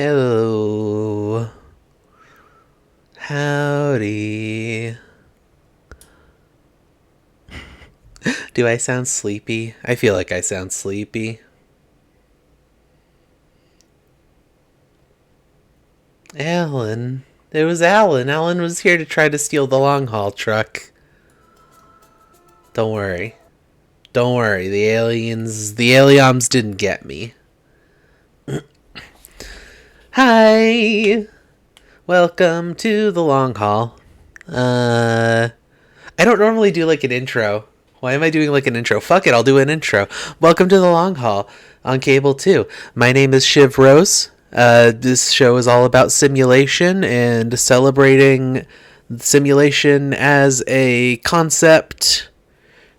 Hello. Howdy. Do I sound sleepy? I feel like I sound sleepy. Alan. It was Alan. Alan was here to try to steal the long haul truck. Don't worry. Don't worry. The aliens didn't get me. Hi. Welcome to the long haul. I don't normally do like an intro. Why am I doing like an intro? Fuck it, I'll do an intro. Welcome to the long haul on Cable 2. My name is Shiv Rose. This show is all about simulation and celebrating simulation as a concept.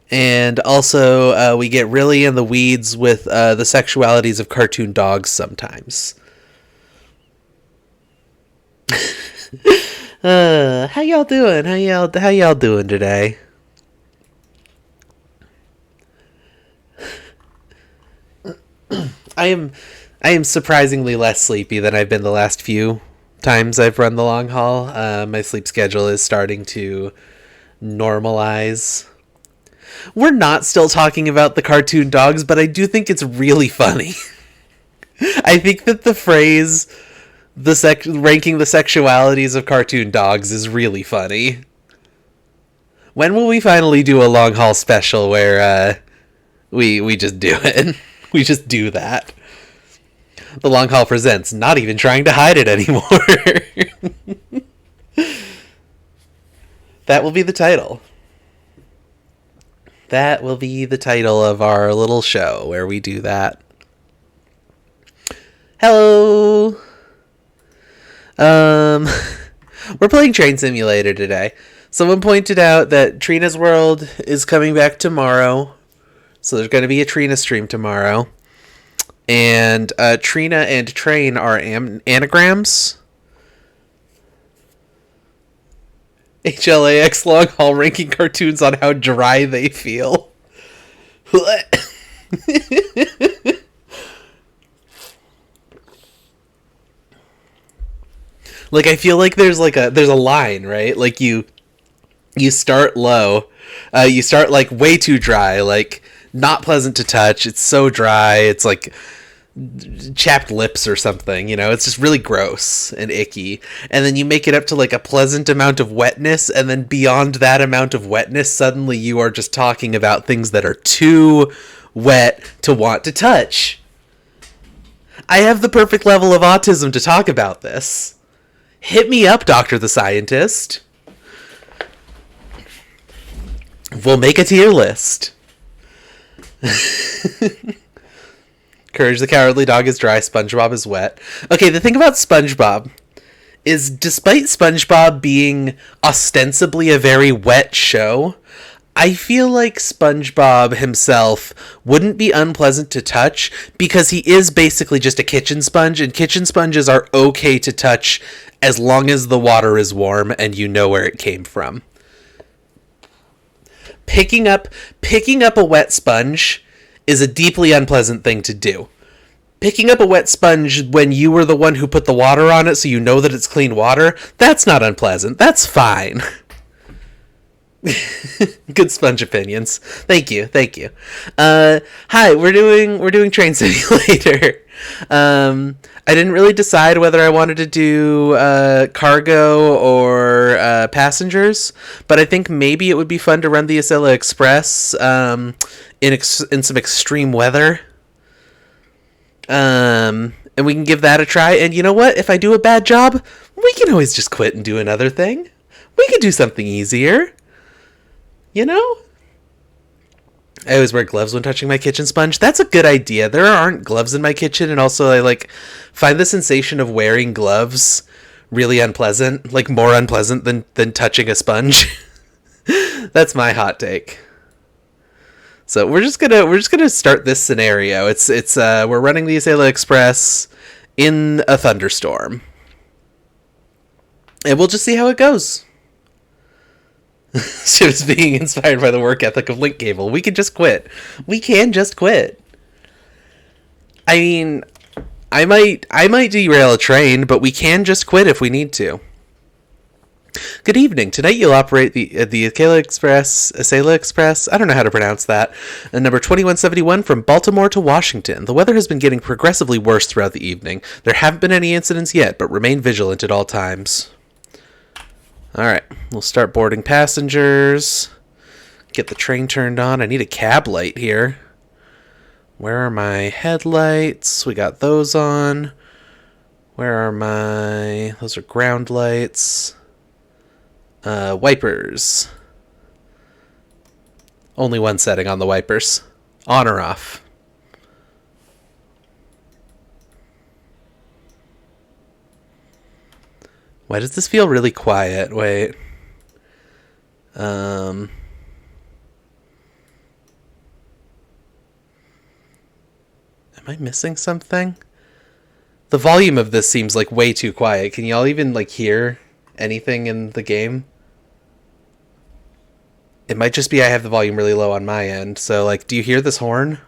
And also, we get really in the weeds with the sexualities of cartoon dogs sometimes. How y'all doing? How y'all doing today? I am surprisingly less sleepy than I've been the last few times I've run the long haul. My sleep schedule is starting to normalize. We're not still talking about the cartoon dogs, but I do think it's really funny. I think that the phrase ranking the sexualities of cartoon dogs is really funny. When will we finally do a long haul special where we just do it? We just do that. The long haul presents not even trying to hide it anymore. That will be the title. That will be the title of our little show where we do that. Hello. We're playing Train Simulator today. Someone pointed out that Trina's World is coming back tomorrow. So there's going to be a Trina stream tomorrow. And Trina and Train are anagrams. HLAX long haul ranking cartoons on how dry they feel. Like, I feel like there's a line, right? Like you start low. You start like way too dry, like not pleasant to touch. It's so dry. It's like chapped lips or something, you know? It's just really gross and icky. And then you make it up to like a pleasant amount of wetness, and then beyond that amount of wetness, suddenly you are just talking about things that are too wet to want to touch. I have the perfect level of autism to talk about this. Hit me up, Dr. the Scientist. We'll make a tier list. Courage the Cowardly Dog is dry, SpongeBob is wet. Okay, the thing about SpongeBob is, despite SpongeBob being ostensibly a very wet show, I feel like SpongeBob himself wouldn't be unpleasant to touch because he is basically just a kitchen sponge, and kitchen sponges are okay to touch as long as the water is warm and you know where it came from. Picking up a wet sponge is a deeply unpleasant thing to do. Picking up a wet sponge when you were the one who put the water on it so you know that it's clean water, that's not unpleasant. That's fine. Good sponge opinions. Thank you. Hi, we're doing Train Simulator. I didn't really decide whether I wanted to do cargo or passengers, but I think maybe it would be fun to run the Acela Express in some extreme weather. And we can give that a try. And you know what? If I do a bad job, we can always just quit and do another thing. We could do something easier. You know? I always wear gloves when touching my kitchen sponge. That's a good idea. There aren't gloves in my kitchen, and also I find the sensation of wearing gloves really unpleasant, like more unpleasant than touching a sponge. That's my hot take. So we're just gonna start this scenario. It's we're running the Acela Express in a thunderstorm, and we'll just see how it goes. She was being inspired by the work ethic of Link Cable. We can just quit. I mean, I might derail a train, but we can just quit if we need to. Good evening. Tonight you'll operate the Acela Express. I don't know how to pronounce that. Number 2171 from Baltimore to Washington. The weather has been getting progressively worse throughout the evening. There haven't been any incidents yet, but remain vigilant at all times. All right, we'll start boarding passengers. Get the train turned on. I need a cab light here. Where are my headlights? We got those on. Where are my... Those are ground lights. Wipers. Only one setting on the wipers. On or off. Why does this feel really quiet? Wait. Am I missing something? The volume of this seems like way too quiet. Can y'all even like hear anything in the game? It might just be I have the volume really low on my end. So like, do you hear this horn?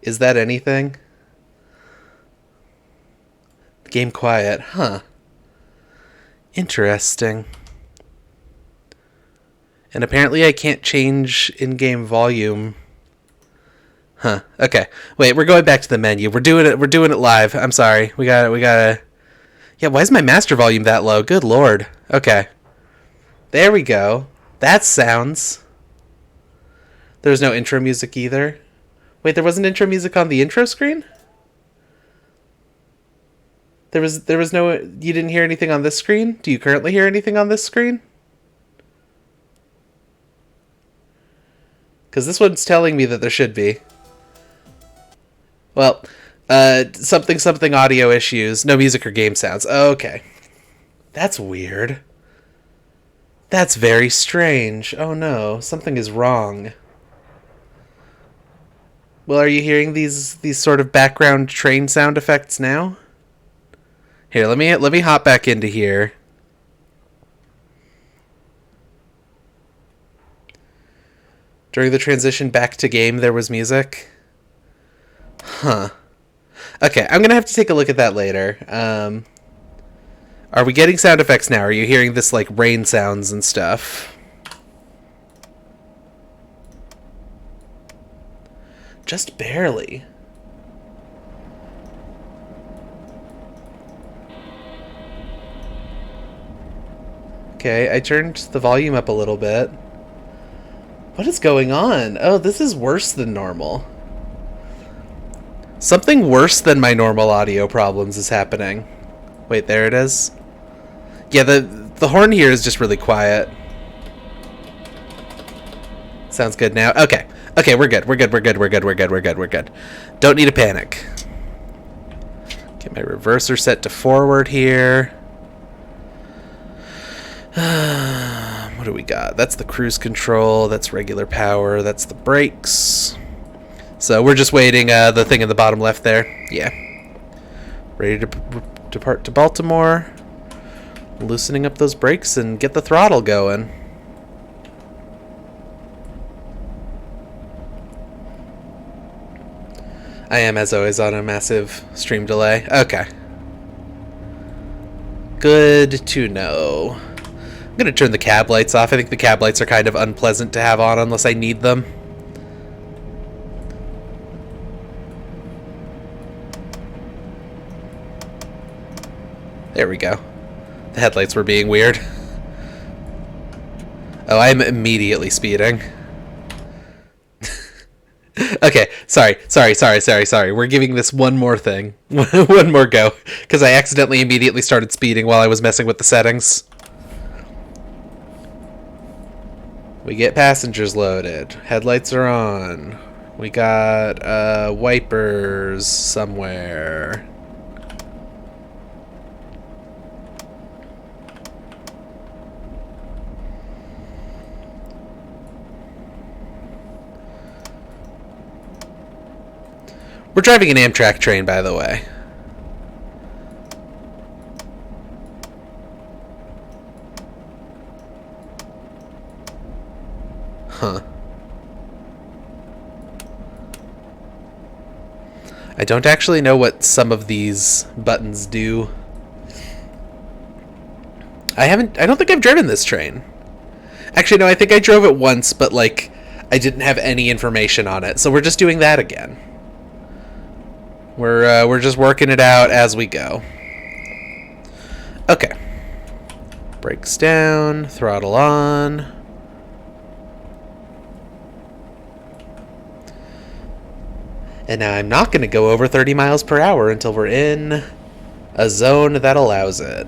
Is that anything? Game quiet, huh? Interesting. And apparently I can't change in-game volume. Huh. Okay. Wait, we're going back to the menu. We're doing it live. I'm sorry. We gotta Yeah, why is my master volume that low? Good lord. Okay. There we go. That sounds. There's no intro music either. Wait, there wasn't intro music on the intro screen? There was no... You didn't hear anything on this screen? Do you currently hear anything on this screen? Because this one's telling me that there should be. Well, something audio issues. No music or game sounds. Okay. That's weird. That's very strange. Oh no, something is wrong. Well, are you hearing these sort of background train sound effects now? Here, let me hop back into here. During the transition back to game, there was music. Huh. Okay, I'm gonna have to take a look at that later. Are we getting sound effects now? Are you hearing this, like, rain sounds and stuff? Just barely. Okay, I turned the volume up a little bit. What is going on? Oh, this is worse than normal. Something worse than my normal audio problems is happening. Wait, there it is. Yeah, the horn here is just really quiet. Sounds good now. Okay. Okay, we're good. We're good. Don't need to panic. Get my reverser set to forward here. What do we got? That's the cruise control. That's regular power. That's the brakes. So we're just waiting the thing in the bottom left there. Yeah. Ready to depart to Baltimore. Loosening up those brakes and get the throttle going. I am, as always, on a massive stream delay. Okay. Good to know. I'm going to turn the cab lights off. I think the cab lights are kind of unpleasant to have on unless I need them. There we go. The headlights were being weird. Oh, I'm immediately speeding. Okay, sorry. We're giving this one more thing. One more go. Because I accidentally immediately started speeding while I was messing with the settings. We get passengers loaded. Headlights are on. We got wipers somewhere. We're driving an Amtrak train, by the way. Huh. I don't actually know what some of these buttons do. I don't think I've driven this train. Actually, no, I think I drove it once, but, like, I didn't have any information on it. So we're just doing that again. We're just working it out as we go. Okay. Brakes down, throttle on. And now I'm not going to go over 30 miles per hour until we're in a zone that allows it.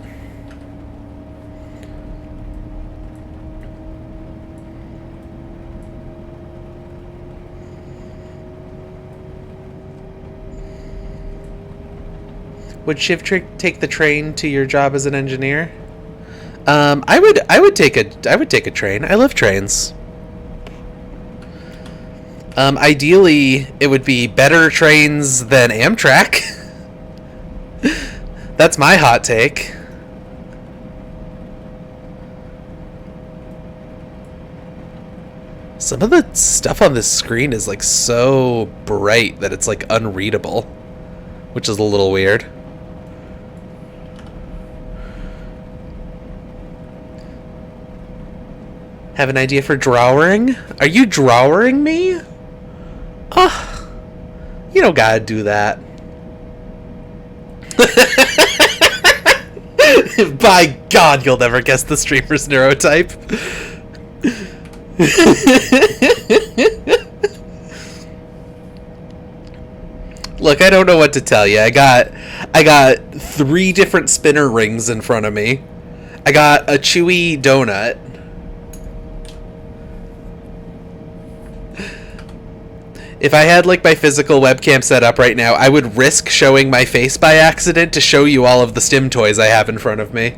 Would Shiv take the train to your job as an engineer? I would take a train. I love trains. Ideally, it would be better trains than Amtrak. That's my hot take. Some of the stuff on this screen is like so bright that it's like unreadable, which is a little weird. Have an idea for drawing? Are you drawing me? Oh, you don't gotta do that. By God, you'll never guess the streamer's neurotype. Look, I don't know what to tell you. I got 3 different spinner rings in front of me. I got a chewy donut. If I had, like, my physical webcam set up right now, I would risk showing my face by accident to show you all of the stim toys I have in front of me.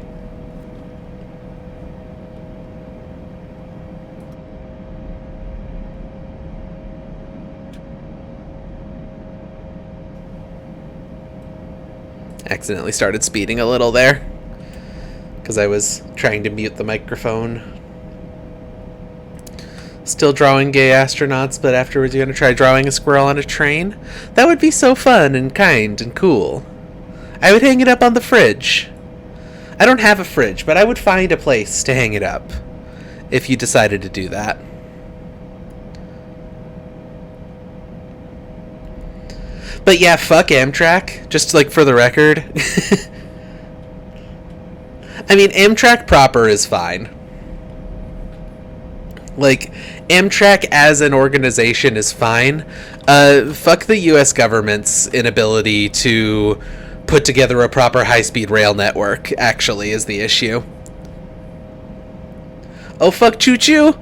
Accidentally started speeding a little there, because I was trying to mute the microphone. Still drawing gay astronauts, but afterwards you're going to try drawing a squirrel on a train? That would be so fun and kind and cool. I would hang it up on the fridge. I don't have a fridge, but I would find a place to hang it up if you decided to do that. But yeah, fuck Amtrak, just like for the record. I mean, Amtrak proper is fine. Like, Amtrak as an organization is fine. Fuck the US government's inability to put together a proper high-speed rail network, actually, is the issue. Oh, fuck choo-choo!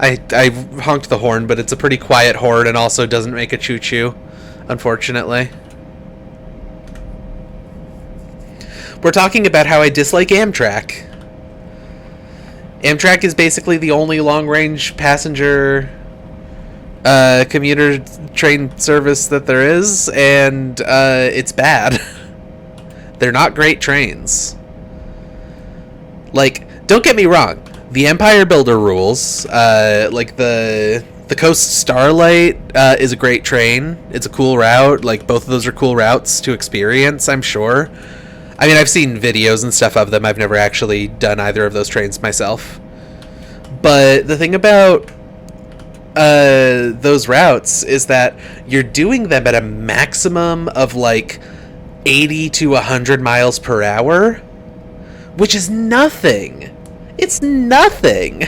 I honked the horn, but it's a pretty quiet horn and also doesn't make a choo-choo, unfortunately. We're talking about how I dislike Amtrak. Amtrak is basically the only long-range passenger commuter train service that there is, and it's bad. They're not great trains. Like, don't get me wrong, the Empire Builder rules. Like the Coast Starlight is a great train. It's a cool route. Like, both of those are cool routes to experience, I'm sure. I mean, I've seen videos and stuff of them. I've never actually done either of those trains myself. But the thing about those routes is that you're doing them at a maximum of like 80 to 100 miles per hour, which is nothing. It's nothing.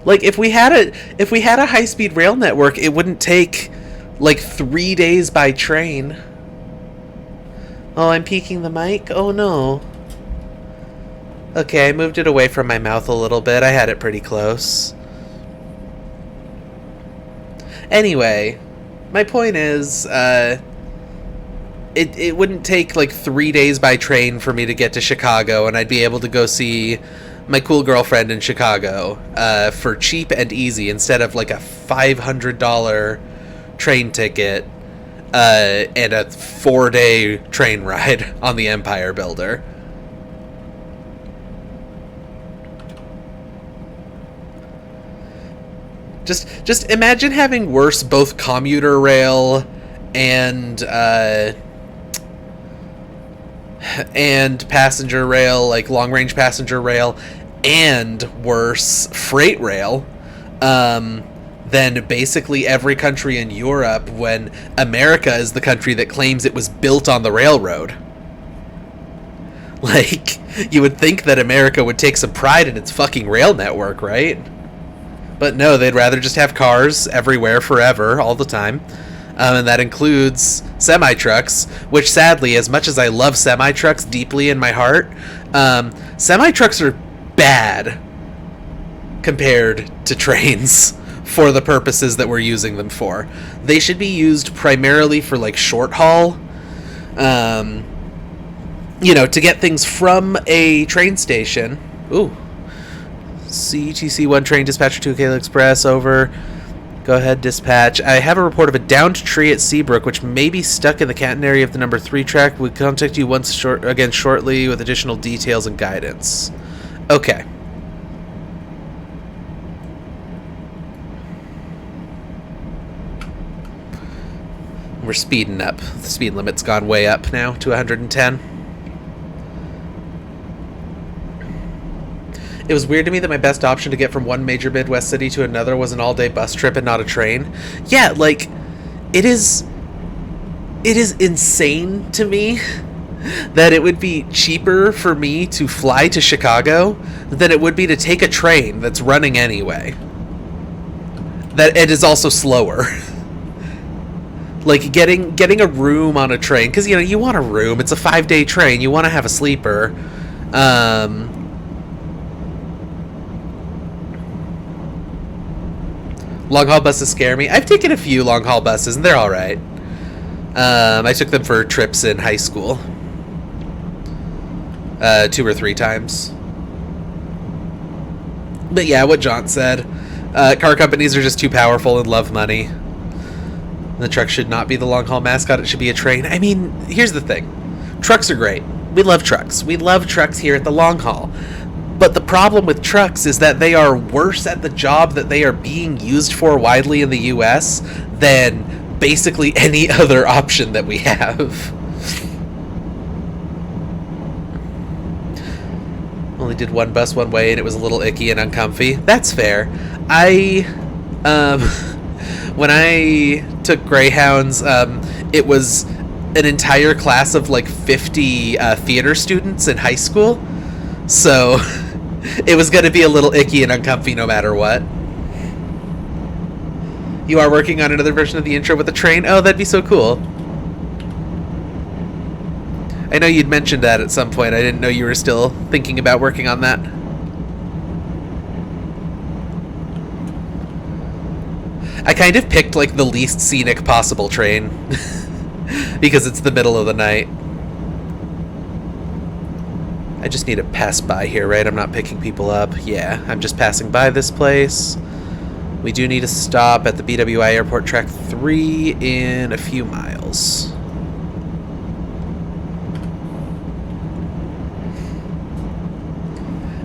Like, if we had a high-speed rail network, it wouldn't take like 3 days by train. Oh, I'm peeking the mic? Oh no. Okay, I moved it away from my mouth a little bit. I had it pretty close. Anyway, my point is, it wouldn't take like 3 days by train for me to get to Chicago, and I'd be able to go see my cool girlfriend in Chicago for cheap and easy instead of like a $500 train ticket and a 4-day train ride on the Empire Builder. Just imagine having worse both commuter rail and passenger rail, like long-range passenger rail, and worse freight rail than basically every country in Europe, when America is the country that claims it was built on the railroad. Like, you would think that America would take some pride in its fucking rail network, right? But no, they'd rather just have cars everywhere forever, all the time. And that includes semi-trucks, which sadly, as much as I love semi-trucks deeply in my heart, semi-trucks are bad compared to trains for the purposes that we're using them for. They should be used primarily for, like, short haul, to get things from a train station. Ooh. CTC1 train dispatcher to Kayla Express, over. Go ahead, dispatch. I have a report of a downed tree at Seabrook, which may be stuck in the Canton area of the number 3 track. We'll contact you again shortly with additional details and guidance. Okay. We're speeding up. The speed limit's gone way up now to 110. It was weird to me that my best option to get from one major Midwest city to another was an all-day bus trip and not a train. Yeah, like, it is insane to me that it would be cheaper for me to fly to Chicago than it would be to take a train that's running anyway. That it is also slower. Like, getting a room on a train, because, you want a room. It's a 5-day train. You want to have a sleeper. Long-haul buses scare me. I've taken a few long-haul buses, and they're all right. I took them for trips in high school. 2 or 3 times. But yeah, what John said. Car companies are just too powerful and love money. The truck should not be the long-haul mascot. It should be a train. I mean, here's the thing. Trucks are great. We love trucks. We love trucks here at the long haul. But the problem with trucks is that they are worse at the job that they are being used for widely in the U.S. than basically any other option that we have. Only did one bus one way and it was a little icky and uncomfy. That's fair. When I took Greyhounds, it was an entire class of like 50 theater students in high school. So it was going to be a little icky and uncomfy no matter what. You are working on another version of the intro with a train? Oh, that'd be so cool. I know you'd mentioned that at some point. I didn't know you were still thinking about working on that. I kind of picked like the least scenic possible train because it's the middle of the night. I just need to pass by here, right? I'm not picking people up. Yeah, I'm just passing by this place. We do need to stop at the BWI Airport Track 3 in a few miles.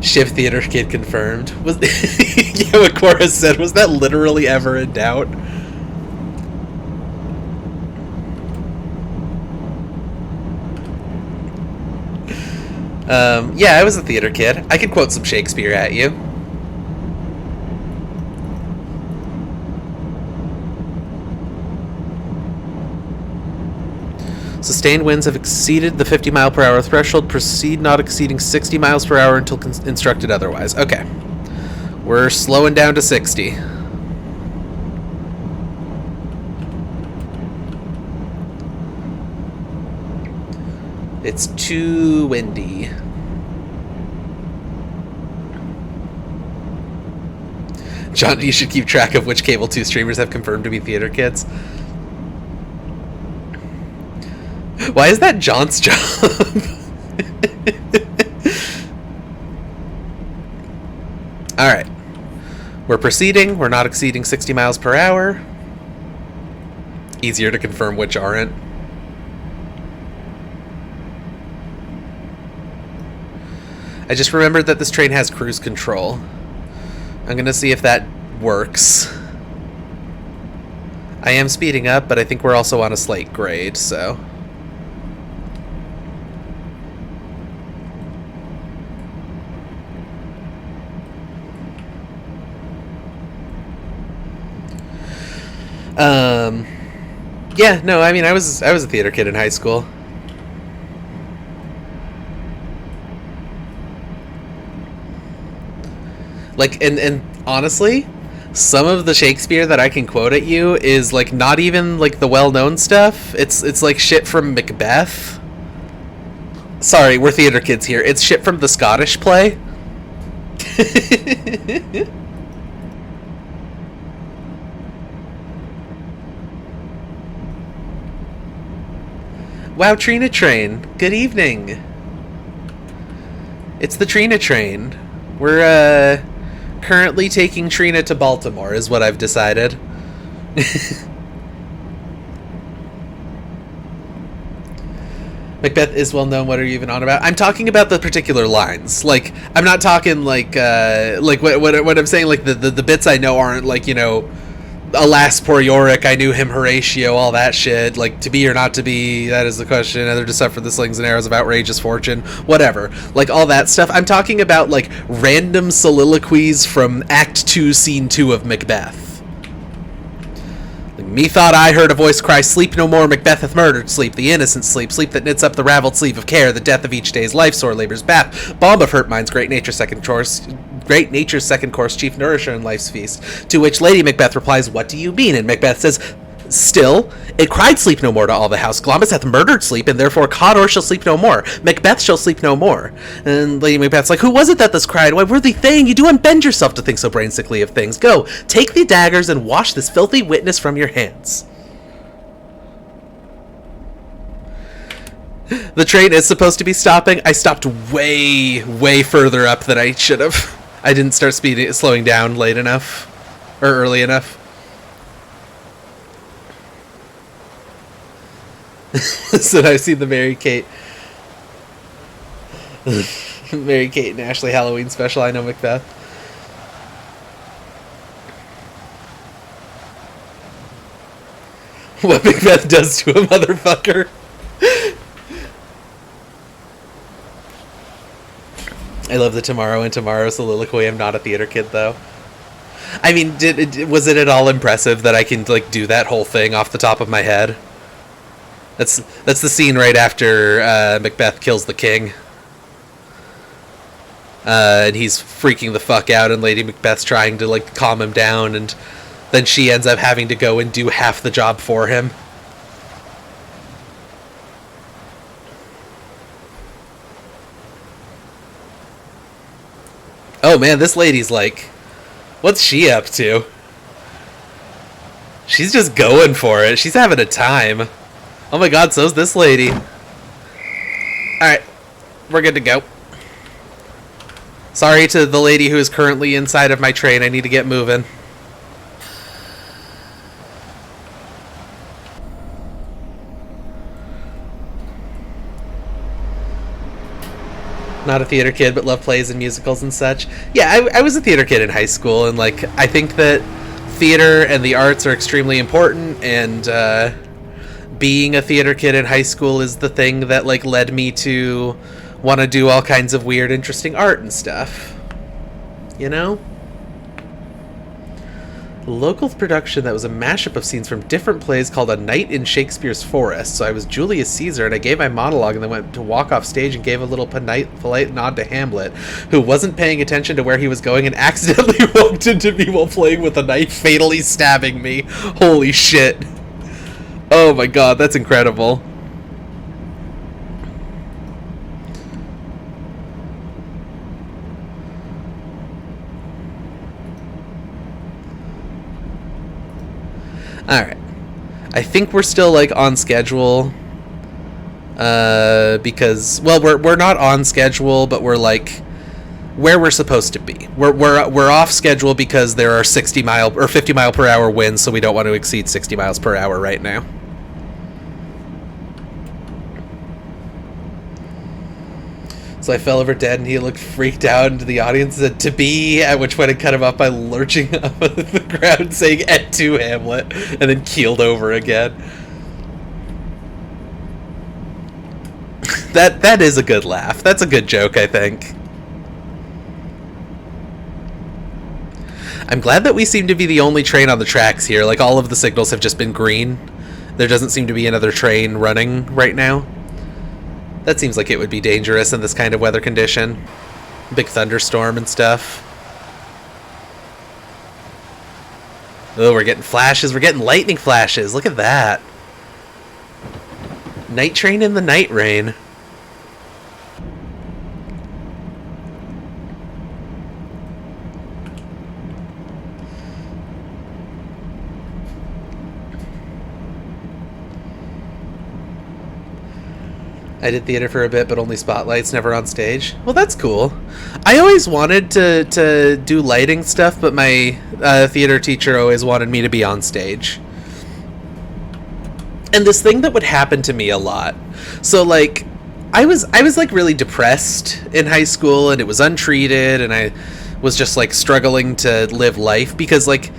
Shiv Theater Kid confirmed. Was yeah, what Cora said, was that literally ever in doubt? Yeah, I was a theater kid. I could quote some Shakespeare at you. Sustained winds have exceeded the 50 mile per hour threshold. Proceed not exceeding 60 miles per hour until instructed otherwise. Okay. We're slowing down to 60. It's too windy. John, you should keep track of which Cable 2 streamers have confirmed to be theater kids. Why is that John's job? Alright. We're proceeding. We're not exceeding 60 miles per hour. Easier to confirm which aren't. I just remembered that this train has cruise control. I'm gonna see if that works. I am speeding up, but I think we're also on a slight grade, so... Yeah, no, I mean, I was a theater kid in high school. Like, and honestly, some of the Shakespeare that I can quote at you is, like, not even, like, the well-known stuff. It's like shit from Macbeth. Sorry, we're theater kids here. It's shit from the Scottish play. Wow, Trina train. Good evening. It's the Trina train. We're, currently taking Trina to Baltimore, is what I've decided. Macbeth is well known. What are you even on about? I'm talking about the particular lines. Like, I'm not talking like what I'm saying. Like the bits I know aren't like, you know, alas poor Yorick, I knew him, Horatio, all that shit. Like, to be or not to be, that is the question. Either to suffer the slings and arrows of outrageous fortune, whatever. Like, all that stuff. I'm talking about, like, random soliloquies from Act 2, Scene 2 of Macbeth. Methought I heard a voice cry, "Sleep no more, Macbeth hath murdered sleep, the innocent sleep, sleep that knits up the ravelled sleeve of care, the death of each day's life, sore labour's bath, balm of hurt minds, great nature's second course, chief nourisher in life's feast." To which Lady Macbeth replies, "What do you mean?" And Macbeth says, "Still, it cried sleep no more to all the house. Glamis hath murdered sleep, and therefore Cawdor shall sleep no more. Macbeth shall sleep no more." And Lady Macbeth's like, "Who was it that thus cried? Why, worthy thing, you do unbend yourself to think so brain-sickly of things. Go, take the daggers and wash this filthy witness from your hands." The train is supposed to be stopping. I stopped way, way further up than I should have. I didn't start slowing down late enough, or early enough. Listen, I've seen the Mary Kate and Ashley Halloween special. I know Macbeth. What Macbeth does to a motherfucker. I love the Tomorrow and Tomorrow soliloquy. I'm not a theater kid, though. I mean, was it at all impressive that I can, like, do that whole thing off the top of my head? That's the scene right after Macbeth kills the king. And he's freaking the fuck out, and Lady Macbeth's trying to, like, calm him down, and then she ends up having to go and do half the job for him. Oh man, this lady's like, what's she up to? She's just going for it. She's having a time. Oh my god, so's this lady. Alright, we're good to go. Sorry to the lady who is currently inside of my train. I need to get moving. Not a theater kid, but love plays and musicals and such. Yeah, I was a theater kid in high school, and, like, I think that theater and the arts are extremely important, and, being a theater kid in high school is the thing that, like, led me to want to do all kinds of weird, interesting art and stuff. You know? A local production that was a mashup of scenes from different plays called A Night in Shakespeare's Forest. So I was Julius Caesar, and I gave my monologue, and then went to walk off stage and gave a little polite nod to Hamlet, who wasn't paying attention to where he was going and accidentally walked into me while playing with a knife, fatally stabbing me. Holy shit. Oh my god, that's incredible. Alright. I think we're still, like, on schedule. Because, well, we're not on schedule, but we're, like, where we're supposed to be. We're off schedule because there are 60 mile or 50 mile per hour winds, so we don't want to exceed 60 miles per hour right now. So I fell over dead, and he looked freaked out into the audience and said, "To be," at which point I cut him off by lurching up the ground saying, "Et tu, Hamlet," and then keeled over again. That is a good laugh. That's a good joke, I think. I'm glad that we seem to be the only train on the tracks here. Like, all of the signals have just been green. There doesn't seem to be another train running right now. That seems like it would be dangerous in this kind of weather condition. Big thunderstorm and stuff. Oh, we're getting flashes. We're getting lightning flashes. Look at that. Night train in the night rain. I did theater for a bit, but only spotlights, never on stage. Well, that's cool. I always wanted to do lighting stuff, but my theater teacher always wanted me to be on stage. And this thing that would happen to me a lot. So, like, I was like really depressed in high school, and it was untreated, and I was just like struggling to live life because, like,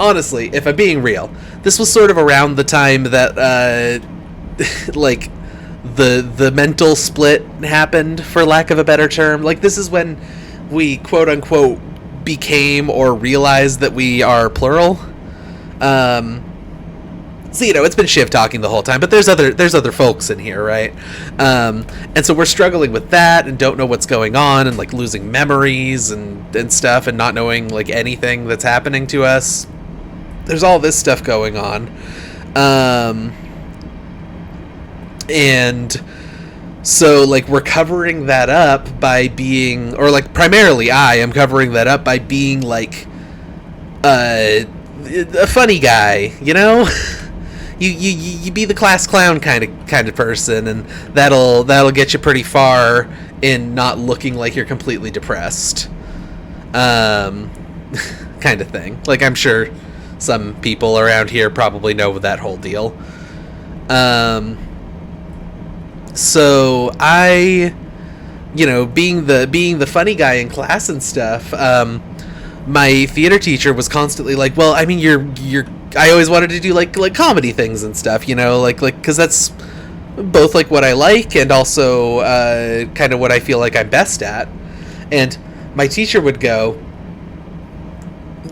honestly, if I'm being real, this was sort of around the time that like the mental split happened, for lack of a better term. Like, this is when we quote unquote became or realized that we are plural. So, you know, it's been Shiv talking the whole time, but there's other folks in here, right? And so we're struggling with that and don't know what's going on, and like losing memories and stuff, and not knowing like anything that's happening to us. There's all this stuff going on. And so, like, we're covering that up by being, or like primarily I am covering that up by being like a funny guy, you know? You be the class clown kind of person, and that'll get you pretty far in not looking like you're completely depressed. Kind of thing. Like, I'm sure some people around here probably know that whole deal. So I, you know, being the funny guy in class and stuff, my theater teacher was constantly like, well, I mean, you're I always wanted to do like comedy things and stuff, you know, like because that's both like what I like and also kind of what I feel like I'm best at. And my teacher would go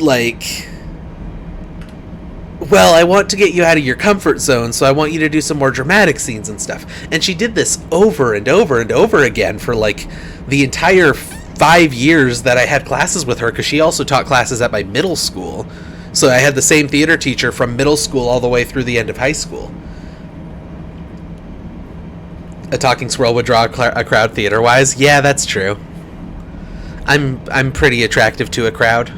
like, well, I want to get you out of your comfort zone, so I want you to do some more dramatic scenes and stuff. And she did this over and over and over again for like the entire 5 years that I had classes with her, because she also taught classes at my middle school. So I had the same theater teacher from middle school all the way through the end of high school. A talking squirrel would draw a crowd theater-wise. Yeah, that's true. I'm pretty attractive to a crowd.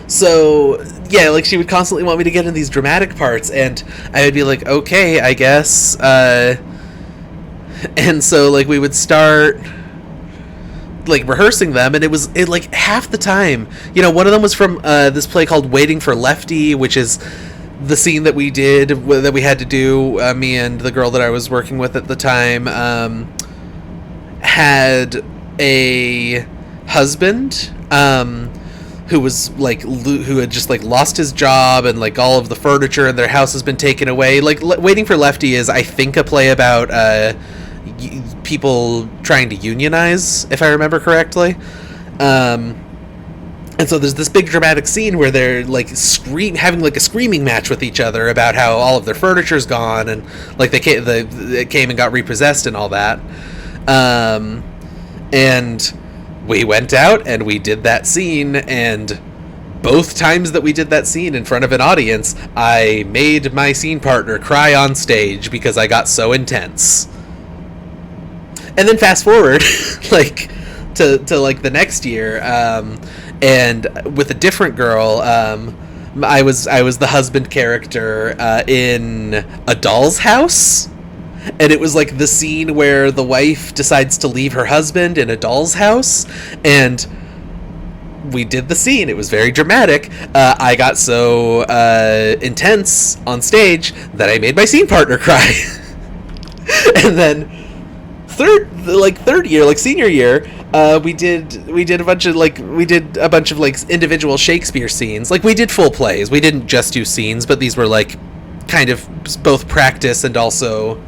So, yeah, like, she would constantly want me to get in these dramatic parts, and I would be like, okay, I guess. And so, like, we would start like rehearsing them, and it like half the time, you know, one of them was from this play called Waiting for Lefty, which is the scene that we did, that we had to do, me and the girl that I was working with at the time had a husband who was like, who had just like lost his job, and like all of the furniture in their house has been taken away. Like, Waiting for Lefty is, I think, a play about people trying to unionize, if I remember correctly. And so there's this big dramatic scene where they're like having like a screaming match with each other about how all of their furniture's gone, and like they came and got repossessed and all that. And we went out and we did that scene, and both times that we did that scene in front of an audience, I made my scene partner cry on stage because I got so intense. And then fast forward, like, to like the next year, and with a different girl, I was the husband character in A Doll's House, and it was like the scene where the wife decides to leave her husband in a doll's house, and we did the scene. It was very dramatic. I got so intense on stage that I made my scene partner cry. And then third year, like senior year, we did a bunch of like individual Shakespeare scenes. Like we did full plays. We didn't just do scenes, but these were like kind of both practice and also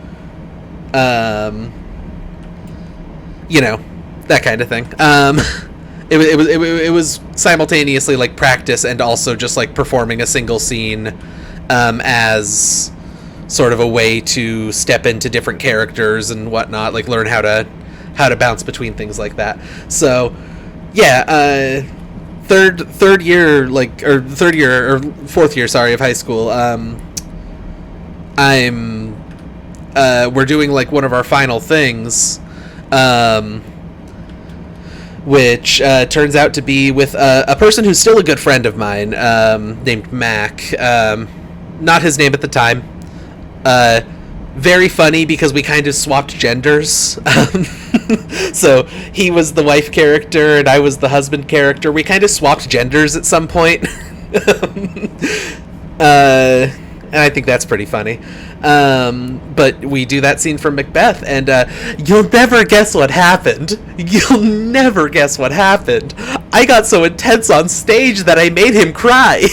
you know, that kind of thing. It was simultaneously like practice and also just like performing a single scene as sort of a way to step into different characters and whatnot, like learn how to bounce between things like that. So yeah, third year, like, or third year or fourth year, sorry, of high school. We're doing like one of our final things, which turns out to be with a person who's still a good friend of mine, named Mac. Not his name at the time. Very funny because we kind of swapped genders. So he was the wife character and I was the husband character. We kind of swapped genders at some point. And I think that's pretty funny. But we do that scene from Macbeth, and you'll never guess what happened. You'll never guess what happened. I got so intense on stage that I made him cry.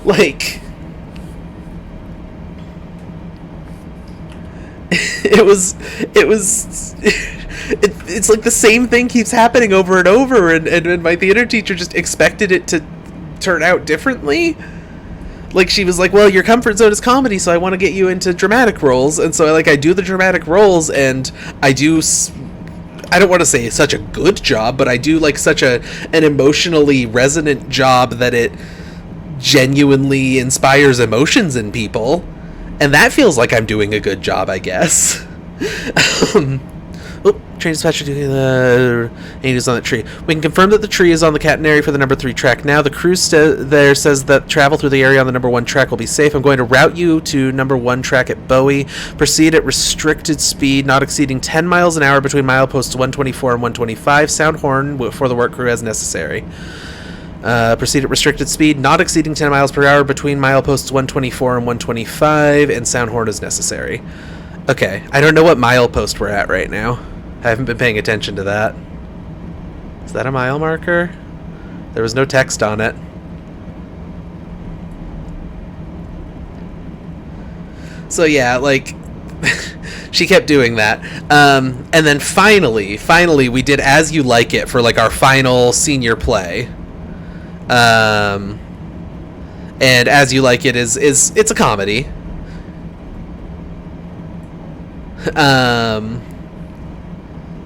Like, it's like the same thing keeps happening over and over, and my theater teacher just expected it to turn out differently. Like, she was like, well, your comfort zone is comedy, so I want to get you into dramatic roles. And so I do the dramatic roles, and I don't want to say such a good job, but I do like such an emotionally resonant job that it genuinely inspires emotions in people. And that feels like I'm doing a good job, I guess. Train dispatcher doing the angels on the tree. We can confirm that the tree is on the catenary for the number 3 track now. The crew there says that travel through the area on the number 1 track will be safe. I'm going to route you to number 1 track at Bowie. Proceed at restricted speed, not exceeding 10 miles an hour between mileposts 124 and 125. Sound horn for the work crew as necessary. Proceed at restricted speed, not exceeding 10 miles per hour between mileposts 124 and 125, and sound horn is necessary. Okay, I don't know what milepost we're at right now. I haven't been paying attention to that. Is that a mile marker? There was no text on it. So yeah, like, she kept doing that. And then finally, we did As You Like It for like our final senior play. And As You Like It is it's a comedy.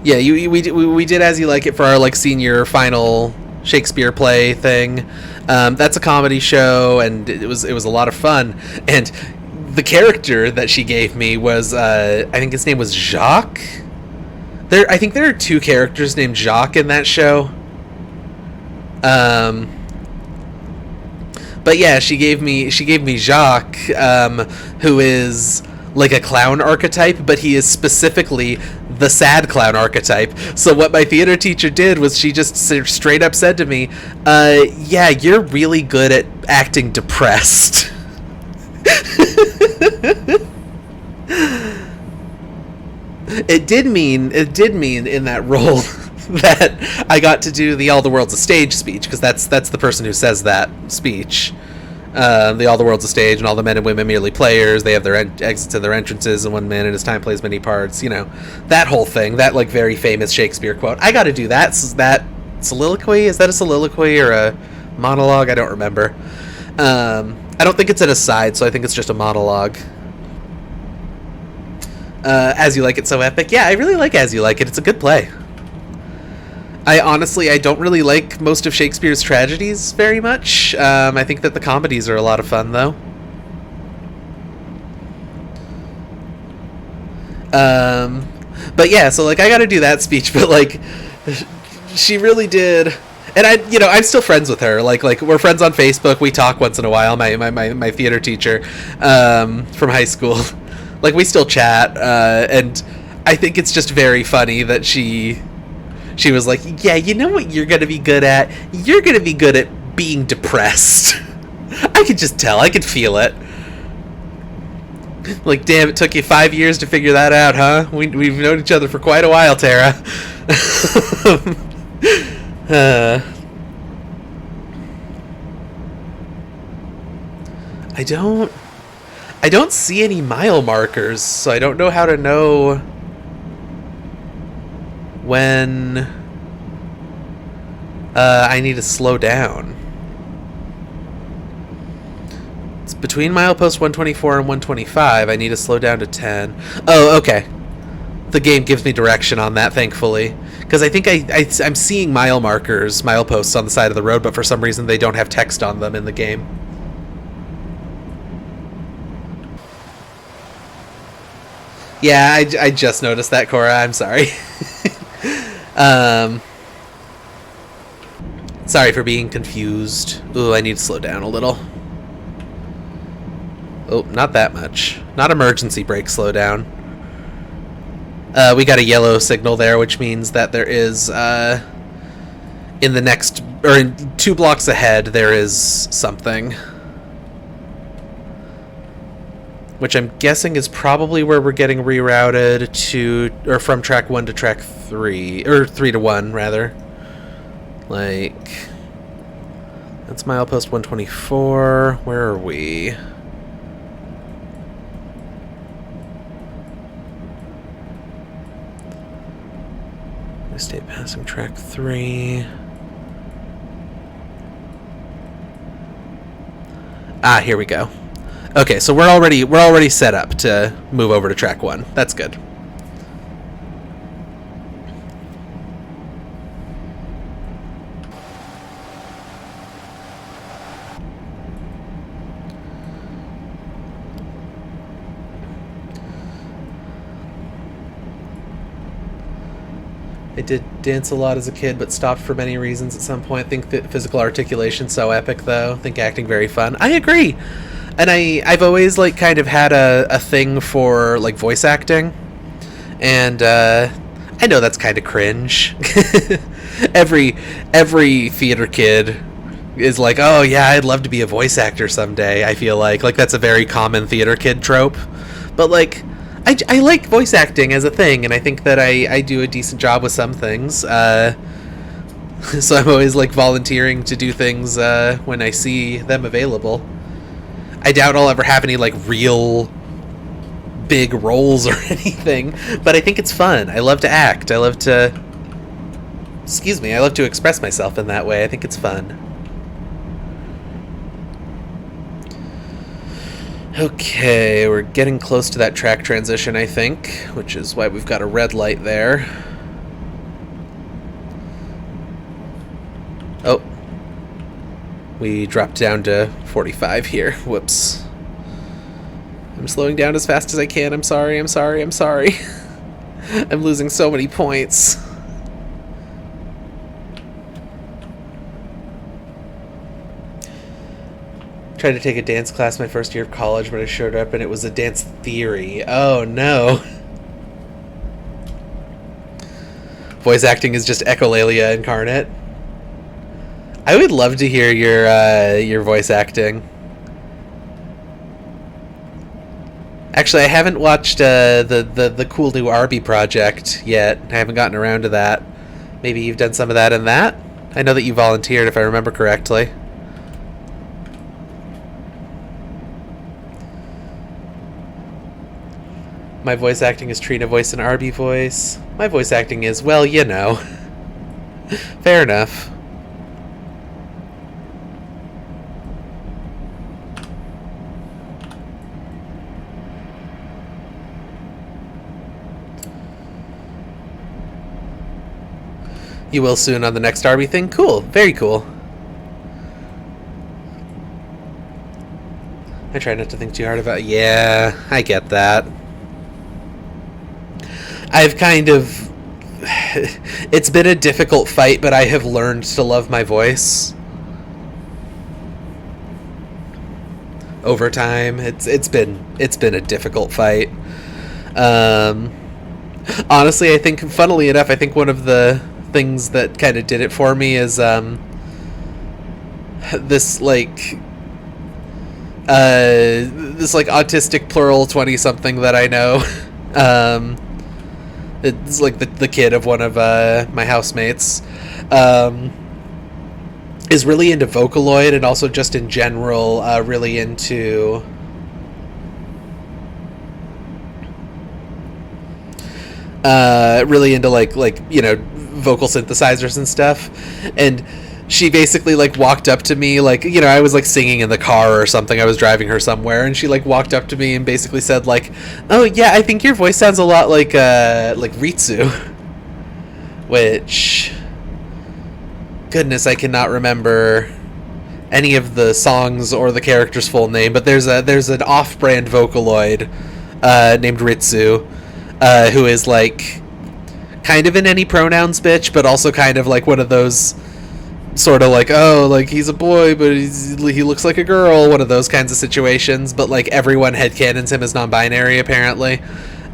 Yeah, we did As You Like It for our like senior final Shakespeare play thing. That's a comedy show, and it was a lot of fun. And the character that she gave me was I think his name was Jacques. I think there are 2 characters named Jacques in that show. But yeah, she gave me Jacques, who is like a clown archetype, but he is specifically the sad clown archetype. So what my theater teacher did was she just straight up said to me, yeah, you're really good at acting depressed. It did mean in that role that I got to do the All the World's a Stage speech, because that's the person who says that speech. The All the World's a Stage, and all the men and women merely players. They have their exits and their entrances, and one man in his time plays many parts. You know, that whole thing. That like very famous Shakespeare quote. I got to do that. Is that soliloquy? Is that a soliloquy or a monologue? I don't remember. I don't think it's an aside, so I think it's just a monologue. As You Like It, so epic. Yeah, I really like As You Like It. It's a good play. I don't really like most of Shakespeare's tragedies very much. I think that the comedies are a lot of fun, though. But yeah, so like I got to do that speech, but like she really did. And I'm still friends with her. Like we're friends on Facebook. We talk once in a while. My theater teacher from high school. Like we still chat, and I think it's just very funny that she was like, yeah, you know what you're going to be good at? You're going to be good at being depressed. I could just tell. I could feel it. Like, damn, it took you 5 years to figure that out, huh? We've known each other for quite a while, Tara. uh, I don't see any mile markers, so I don't know how to know when I need to slow down. It's between milepost 124 and 125. I need to slow down to 10. Oh, okay. The game gives me direction on that, thankfully. Because I think I'm seeing mile markers, mileposts on the side of the road, but for some reason they don't have text on them in the game. Yeah, I just noticed that, Cora. I'm sorry. Sorry for being confused. Ooh, I need to slow down a little. Oh, not that much. Not emergency brake slowdown. We got a yellow signal there, which means that there is, in the next, or in 2 blocks ahead, there is something. Which I'm guessing is probably where we're getting rerouted to, or from track 1 to track 3, or 3 to 1, rather. Like, that's milepost 124. Where are we? State passing track 3. Ah, here we go. Okay, so we're already set up to move over to track 1. That's good. I did dance a lot as a kid, but stopped for many reasons at some point. I think that physical articulation's so epic, though. I think acting very fun. I agree. And I've always, like, kind of had a thing for, like, voice acting. And, I know that's kind of cringe. Every theater kid is like, oh, yeah, I'd love to be a voice actor someday, I feel like. Like, that's a very common theater kid trope. But, like, I like voice acting as a thing, and I think that I do a decent job with some things. So I'm always, like, volunteering to do things when I see them available. I doubt I'll ever have any, like, real big roles or anything, but I think it's fun. I love to act. I love to express myself in that way. I think it's fun. Okay, we're getting close to that track transition, I think, which is why we've got a red light there. Oh. We dropped down to 45 here. Whoops. I'm slowing down as fast as I can. I'm sorry. I'm losing so many points. Tried to take a dance class my first year of college, but I showed up and it was a dance theory. Oh no. Voice acting is just echolalia incarnate. I would love to hear your voice acting. Actually, I haven't watched the cool new Arby project yet. I haven't gotten around to that. Maybe you've done some of that in that? I know that you volunteered, if I remember correctly. My voice acting is Trina voice and Arby voice. My voice acting is, well, you know. Fair enough. You will soon on the next Arby thing? Cool. Very cool. I try not to think too hard about it. Yeah, I get that. I've kind of... It's been a difficult fight, but I have learned to love my voice. Over time. It's been a difficult fight. Honestly, I think, funnily enough, I think one of the things that kind of did it for me is this, like, this like autistic plural 20 something that I know. um, it's like the kid of one of my housemates. Is really into Vocaloid and also just in general really into like vocal synthesizers and stuff. And she basically like walked up to me, like, I was like singing in the car or something, I was driving her somewhere, and she like walked up to me and basically said like, "Oh yeah, I think your voice sounds a lot like Ritsu." Which, goodness, I cannot remember any of the songs or the character's full name, but there's an off-brand Vocaloid named Ritsu, who is like kind of an any pronouns bitch, but also kind of like one of those sort of like, oh, like he's a boy but he looks like a girl, one of those kinds of situations, but like everyone headcanons him as non-binary apparently.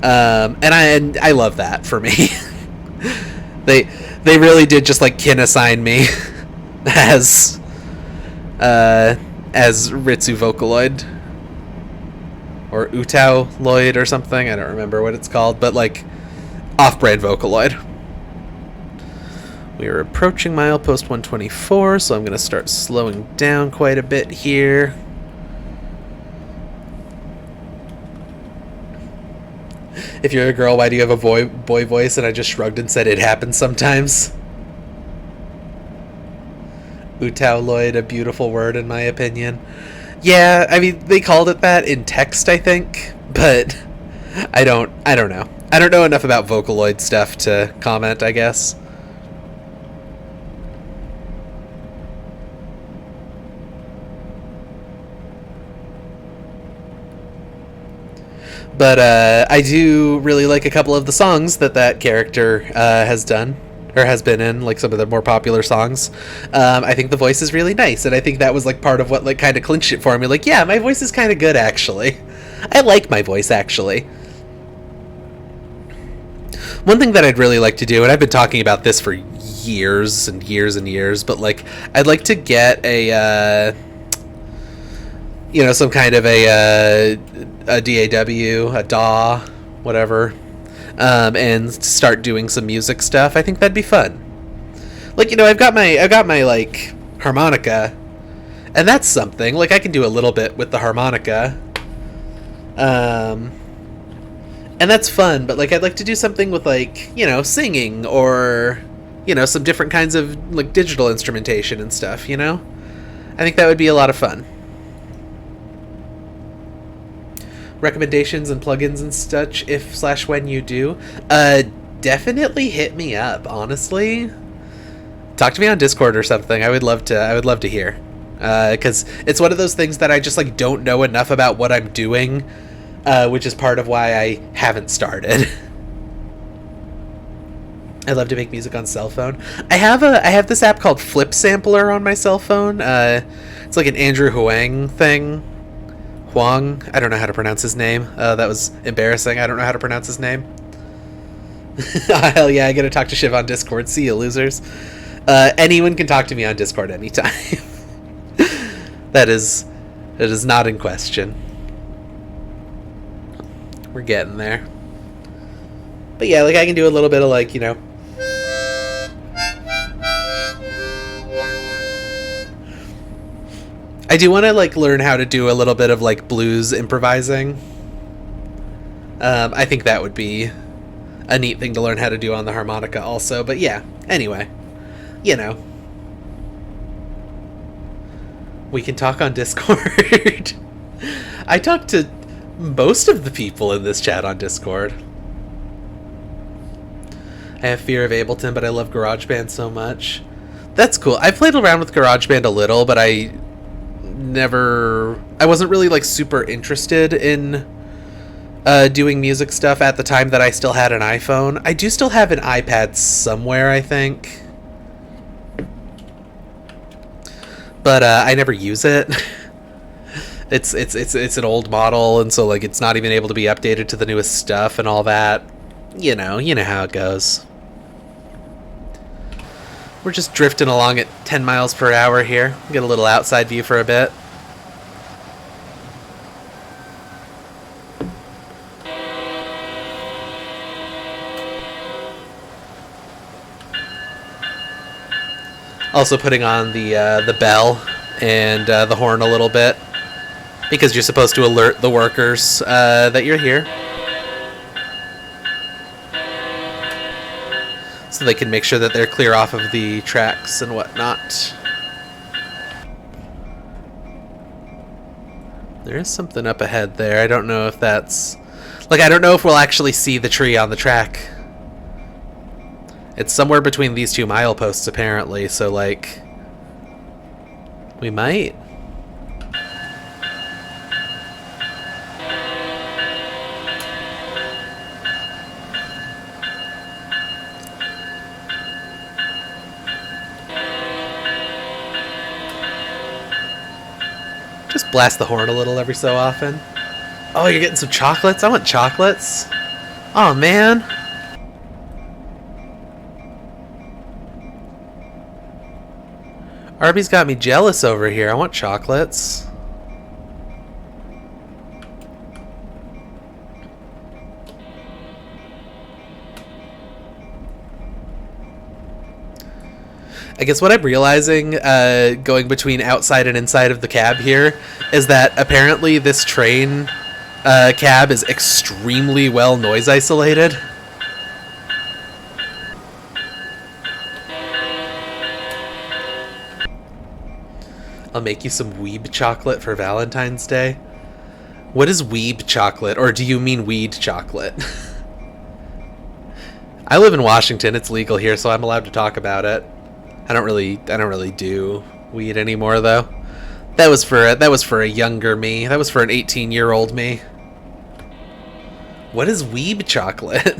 And I love that for me. They really did just like kin assign me as Ritsu Vocaloid or Utao Lloyd or something. I don't remember what it's called, but like off-brand Vocaloid. We are approaching milepost 124, so I'm going to start slowing down quite a bit here. If you're a girl, why do you have a boy voice? And I just shrugged and said it happens sometimes. Utao Lloyd, a beautiful word in my opinion. Yeah, I mean, they called it that in text, I think, but I don't know. I don't know enough about Vocaloid stuff to comment, I guess. But I do really like a couple of the songs that character has done, or has been in, like some of the more popular songs. I think the voice is really nice, and I think that was like part of what like kind of clinched it for me. Like, yeah, my voice is kind of good, actually. I like my voice, actually. One thing that I'd really like to do, and I've been talking about this for years and years and years, but like I'd like to get a some kind of a DAW, a DAW, whatever, and start doing some music stuff. I think that'd be fun. Like, I've got my like harmonica, and that's something. Like, I can do a little bit with the harmonica, and that's fun. But like, I'd like to do something with like singing or some different kinds of like digital instrumentation and stuff. I think that would be a lot of fun. Recommendations and plugins and such, if/when you do, definitely hit me up. Honestly, talk to me on Discord or something. I would love to hear, because it's one of those things that I just like don't know enough about what I'm doing, which is part of why I haven't started. I love to make music on cell phone. I have this app called Flip Sampler on my cell phone. It's like an Andrew Huang thing. Huang, I don't know how to pronounce his name. That was embarrassing. I don't know how to pronounce his name. Hell yeah, I gotta talk to Shiv on Discord. See you, losers. Anyone can talk to me on Discord anytime. That is not in question. We're getting there. But yeah, like I can do a little bit of like, I do want to like learn how to do a little bit of like blues improvising. I think that would be a neat thing to learn how to do on the harmonica also. But yeah, anyway, we can talk on Discord. I talk to most of the people in this chat on Discord. I have fear of Ableton, but I love GarageBand so much. That's cool. I played around with GarageBand a little, but I wasn't really like super interested in doing music stuff at the time that I still had an iPhone. I do still have an iPad somewhere, I think, but I never use it. It's an old model, and so like it's not even able to be updated to the newest stuff and all that. You know how it goes. We're just drifting along at 10 miles per hour here. Get a little outside view for a bit. Also putting on the bell and the horn a little bit, because you're supposed to alert the workers that you're here, so they can make sure that they're clear off of the tracks and whatnot. There is something up ahead there. I don't know if that's... Like, I don't know if we'll actually see the tree on the track. It's somewhere between these two mileposts, apparently, so, like... We might. Just blast the horn a little every so often. Oh, you're getting some chocolates? I want chocolates. Oh, man. Arby's got me jealous over here. I want chocolates. I guess what I'm realizing, going between outside and inside of the cab here, is that apparently this train cab is extremely well noise isolated. I'll make you some weeb chocolate for Valentine's Day. What is weeb chocolate, or do you mean weed chocolate? I live in Washington. It's legal here, so I'm allowed to talk about it. I don't really do weed anymore, though. That was for a younger me. That was for an 18-year-old me. What is weeb chocolate?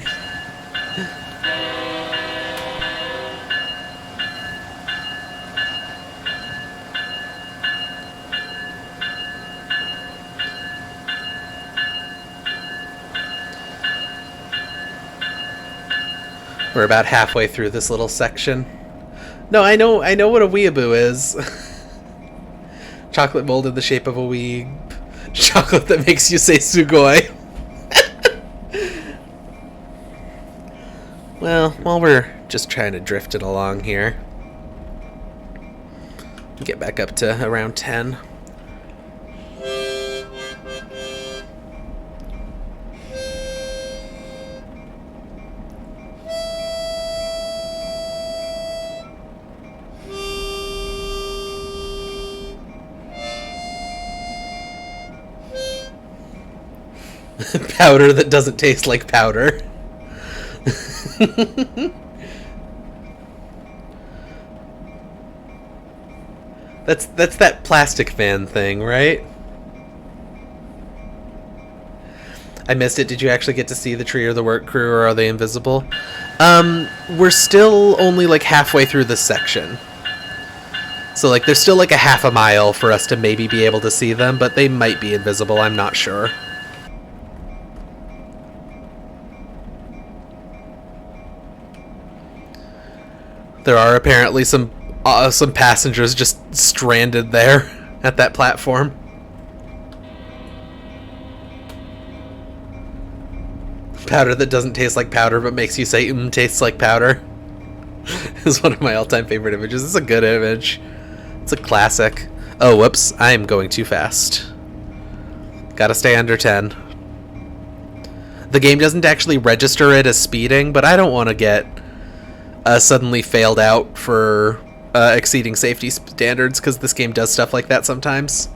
We're about halfway through this little section. No, I know what a weeaboo is. Chocolate mold in the shape of a weeb. Chocolate that makes you say sugoi. Well, while we're just trying to drift it along here, get back up to around 10. Powder that doesn't taste like powder. That's that plastic man thing, right? I missed it. Did you actually get to see the tree or the work crew, or are they invisible? We're still only like halfway through this section. So like there's still like a half a mile for us to maybe be able to see them, but they might be invisible, I'm not sure. There are apparently some passengers just stranded there at that platform. Powder that doesn't taste like powder but makes you say tastes like powder is one of my all-time favorite images. It's a good image. It's a classic. Oh, whoops. I am going too fast. Gotta stay under 10. The game doesn't actually register it as speeding, but I don't want to get suddenly failed out for exceeding safety standards, because this game does stuff like that sometimes.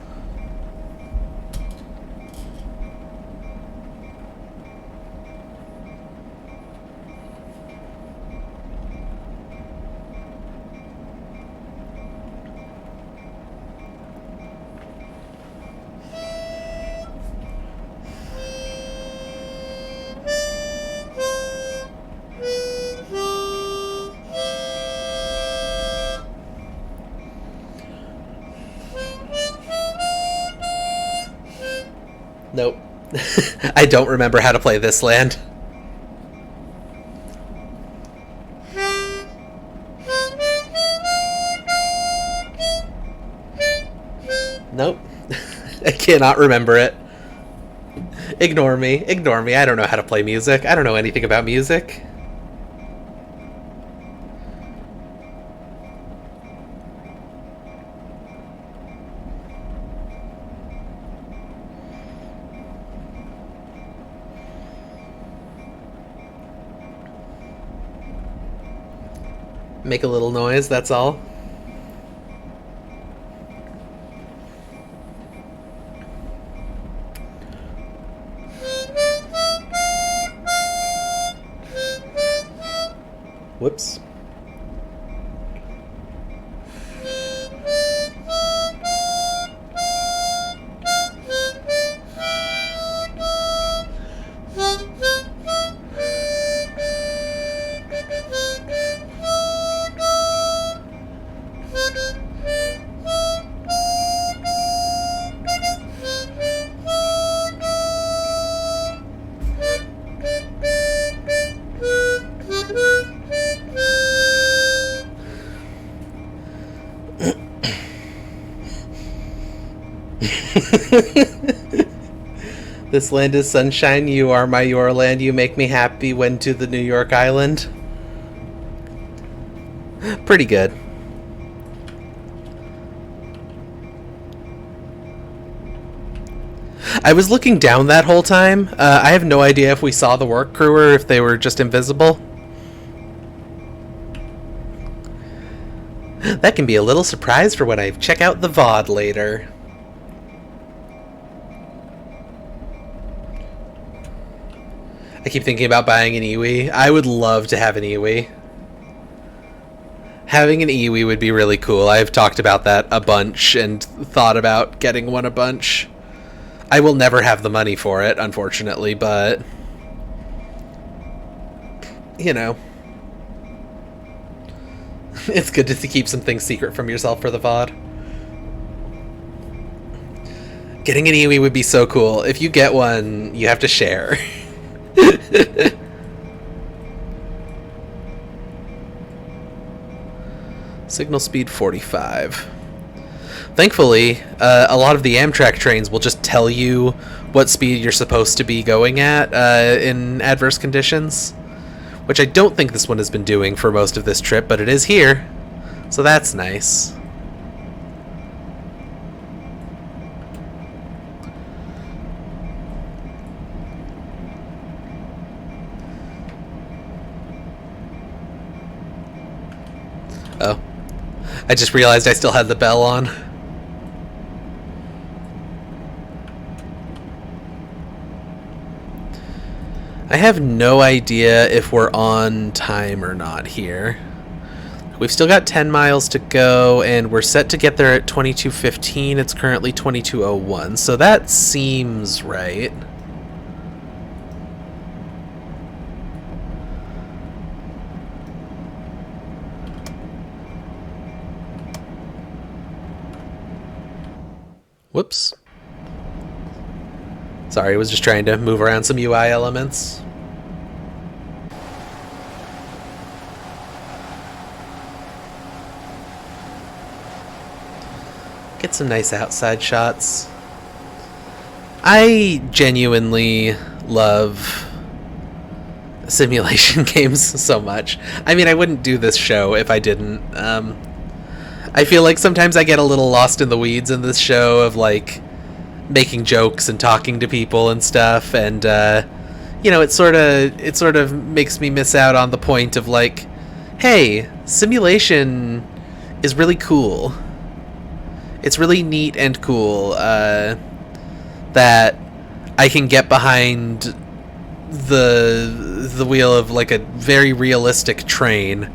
Nope. I don't remember how to play this land. Nope. I cannot remember it. Ignore me. Ignore me. I don't know how to play music. I don't know anything about music. Make a little noise, that's all. Whoops. This land is sunshine, you are my your land, you make me happy when to the New York Island. Pretty good. I was looking down that whole time. I have no idea if we saw the work crew or if they were just invisible. That can be a little surprise for when I check out the VOD later. I keep thinking about buying an iwi. I would love to have an iwi. Having an iwi would be really cool. I've talked about that a bunch and thought about getting one a bunch. I will never have the money for it, unfortunately, but... you know. It's good to keep some things secret from yourself for the VOD. Getting an iwi would be so cool. If you get one, you have to share. Signal speed 45. Thankfully, a lot of the Amtrak trains will just tell you what speed you're supposed to be going at in adverse conditions, which I don't think this one has been doing for most of this trip, but it is here, so that's nice. Oh. I just realized I still had the bell on. I have no idea if we're on time or not here. We've still got 10 miles to go, and we're set to get there at 22:15. It's currently 22:01, so that seems right. Whoops. Sorry, I was just trying to move around some UI elements. Get some nice outside shots. I genuinely love simulation games so much. I mean, I wouldn't do this show if I didn't. I feel like sometimes I get a little lost in the weeds in this show of, like, making jokes and talking to people and stuff, and, you know, it sort of makes me miss out on the point of, like, hey, simulation is really cool. It's really neat and cool, that I can get behind the wheel of, like, a very realistic train,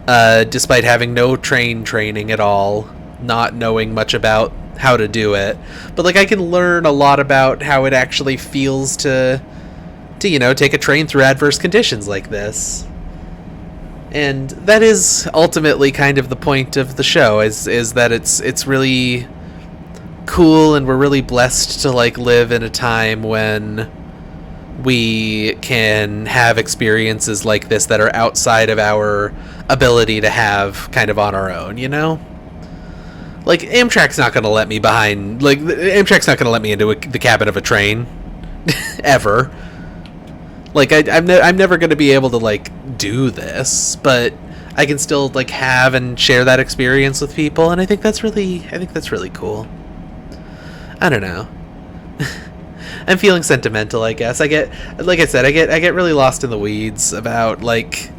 despite having no train training at all, not knowing much about how to do it. But, like, I can learn a lot about how it actually feels to you know, take a train through adverse conditions like this. And that is ultimately kind of the point of the show, is that it's really cool, and we're really blessed to, like, live in a time when we can have experiences like this that are outside of our ability to have kind of on our own, you know? Like, Amtrak's not going to let me behind... Like, Amtrak's not going to let me into the cabin of a train. Ever. Like, I'm never going to be able to, like, do this, but I can still, like, have and share that experience with people, and I think that's really cool. I don't know. I'm feeling sentimental, I guess. Like I said, I get really lost in the weeds about, like,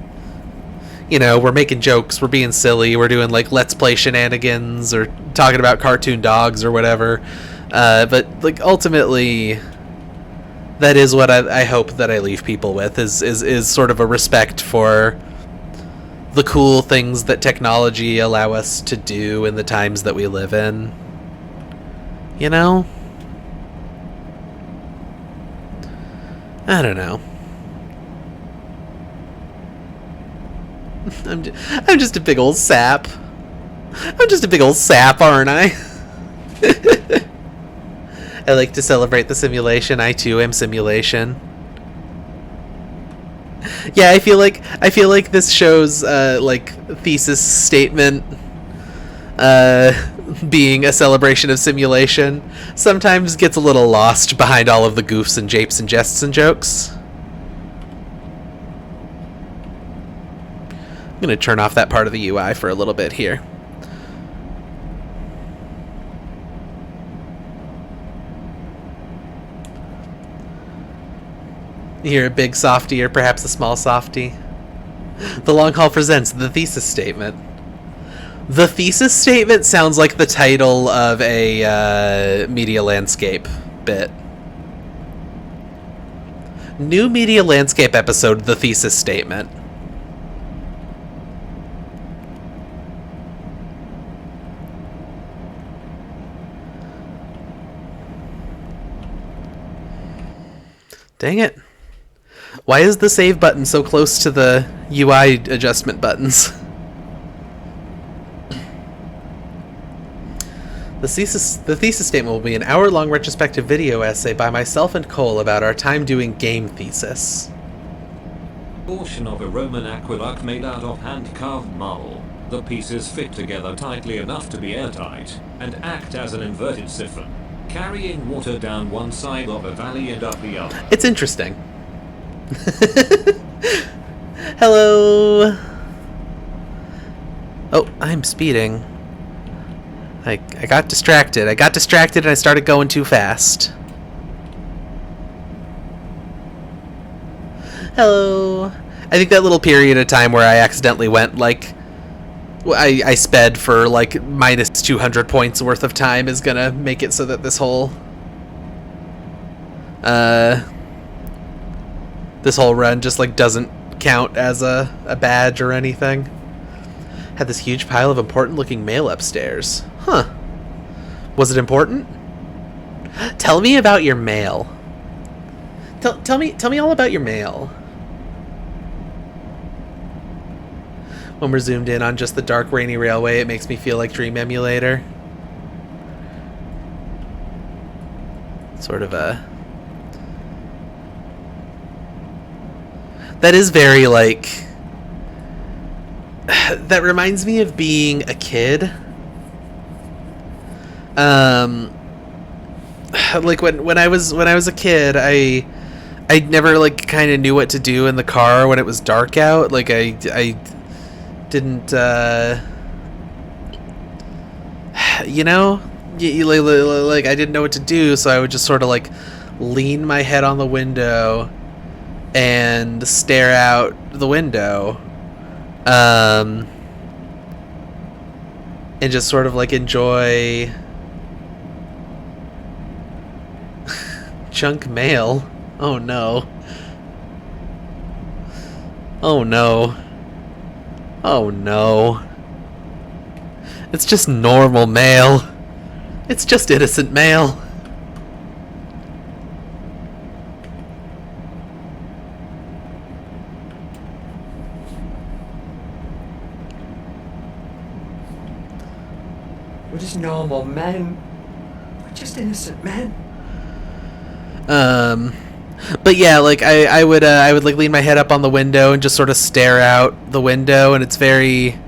you know, we're making jokes, we're being silly, we're doing like let's play shenanigans or talking about cartoon dogs or whatever. But like ultimately, that is what I hope that I leave people with is sort of a respect for the cool things that technology allow us to do in the times that we live in. You know? I don't know. I'm just a big old sap. I'm just a big old sap, aren't I? I like to celebrate the simulation. I too am simulation. Yeah, I feel like this show's like thesis statement being a celebration of simulation sometimes gets a little lost behind all of the goofs and japes and jests and jokes. I'm going to turn off that part of the UI for a little bit here. You hear a big softy or perhaps a small softy. The Long Haul presents the thesis statement. The thesis statement sounds like the title of a media landscape bit. New media landscape episode, the thesis statement. Dang it. Why is the save button so close to the UI adjustment buttons? The thesis statement will be an hour-long retrospective video essay by myself and Cole about our time doing game thesis. Portion of a Roman aqueduct made out of hand-carved marble. The pieces fit together tightly enough to be airtight and act as an inverted siphon, carrying water down one side of a valley and up the other. It's interesting. Hello. Oh, I'm speeding. I got distracted. And I started going too fast. Hello. I think that little period of time where I accidentally went like I sped for like minus 200 points worth of time is gonna make it so that this whole run just like doesn't count as a badge or anything. Had this huge pile of important looking mail upstairs. Huh. Was it important? Tell me about your mail. Tell me all about your mail. When we're zoomed in on just the dark, rainy railway, it makes me feel like Dream Emulator. Sort of a... That is very, like... That reminds me of being a kid. Like when I was a kid, I never like kind of knew what to do in the car when it was dark out. Like I didn't you know, like I didn't know what to do, so I would just sort of like lean my head on the window and stare out the window. And just sort of like enjoy junk mail. Oh no. Oh no. Oh no. It's just normal mail. It's just innocent mail. We're just normal men. We're just innocent men. But yeah, like I would like lean my head up on the window and just sort of stare out the window, and it's very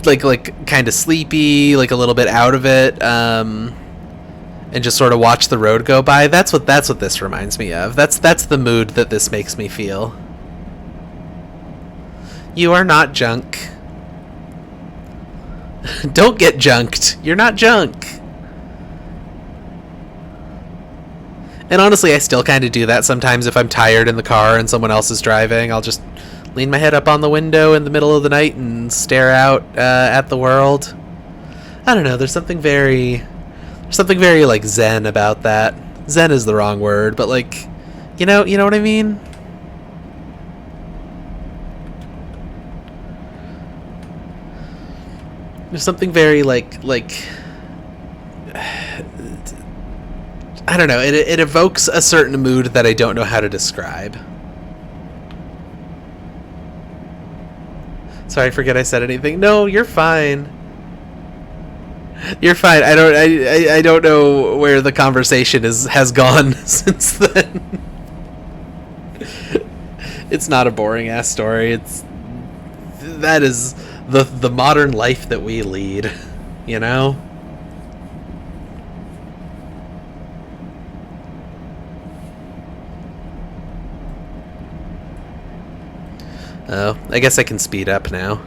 like kind of sleepy, like a little bit out of it, and just sort of watch the road go by. That's what this reminds me of. That's the mood that this makes me feel. You are not junk. Don't get junked. You're not junk. And honestly, I still kind of do that sometimes if I'm tired in the car and someone else is driving. I'll just lean my head up on the window in the middle of the night and stare out at the world. I don't know. There's something very like zen about that. Zen is the wrong word, but like, you know what I mean? There's something very like I don't know. It evokes a certain mood that I don't know how to describe. Sorry, I forget I said anything. No, you're fine. You're fine. I don't know where the conversation has gone since then. It's not a boring ass story. That is the modern life that we lead, you know? Oh, I guess I can speed up now.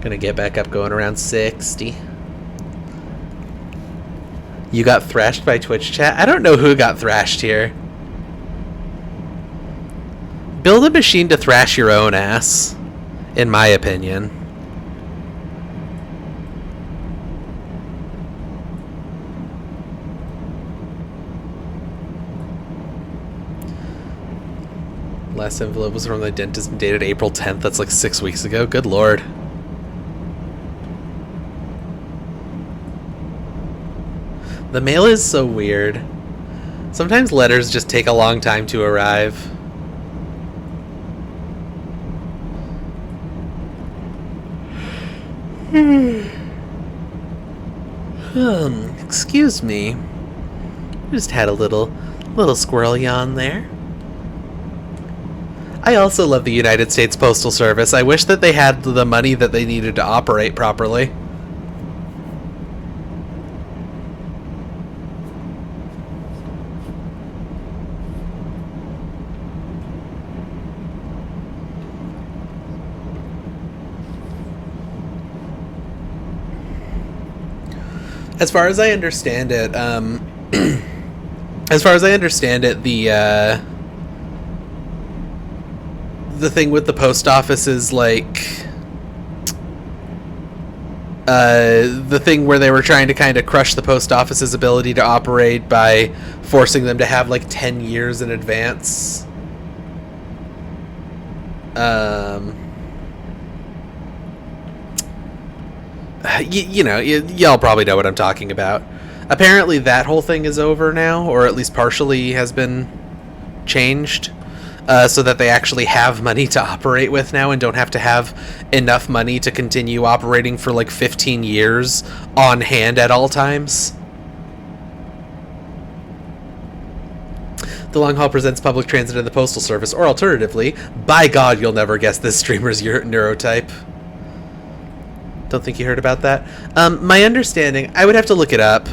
Gonna get back up going around 60. You got thrashed by Twitch chat? I don't know who got thrashed here. Build a machine to thrash your own ass, in my opinion. Last envelope was from the dentist dated April 10th. That's like 6 weeks ago. Good lord. The mail is so weird. Sometimes letters just take a long time to arrive. Excuse me. Just had a little squirrel yawn there. I also love the United States Postal Service. I wish that they had the money that they needed to operate properly. As far as I understand it, the thing with the post office is like the thing where they were trying to kind of crush the post office's ability to operate by forcing them to have like 10 years in advance. Y'all probably know what I'm talking about. Apparently that whole thing is over now, or at least partially has been changed, so that they actually have money to operate with now and don't have to have enough money to continue operating for like 15 years on hand at all times. The Long Haul presents public transit and the Postal Service, or alternatively, by God, you'll never guess this streamer's neurotype. Don't think you heard about that. My understanding, I would have to look it up.